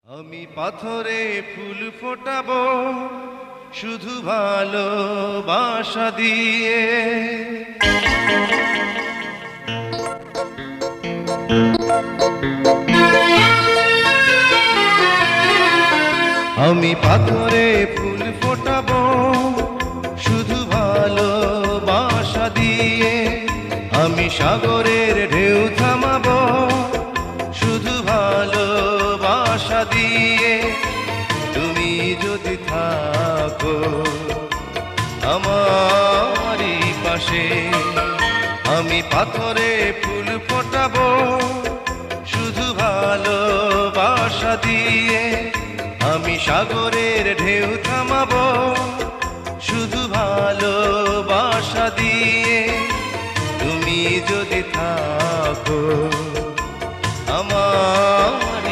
আমি পাথরে ফুল ফোটাবো শুধু ভালোবাসা দিয়ে। আমি পাথরে ফুল ফোটাবো শুধু ভালোবাসা দিয়ে। আমি সাগরের ঢেউ থামাবো শুধু ভালোবাসা দিয়ে। তুমি যদি থাকো আমারই পাশে, আমি পাথরে ফুল ফোটাবো শুধু ভালোবাসা দিয়ে। আমি সাগরের ঢেউ থামাবো শুধু ভালোবাসা দিয়ে। তুমি যদি থাকো আমার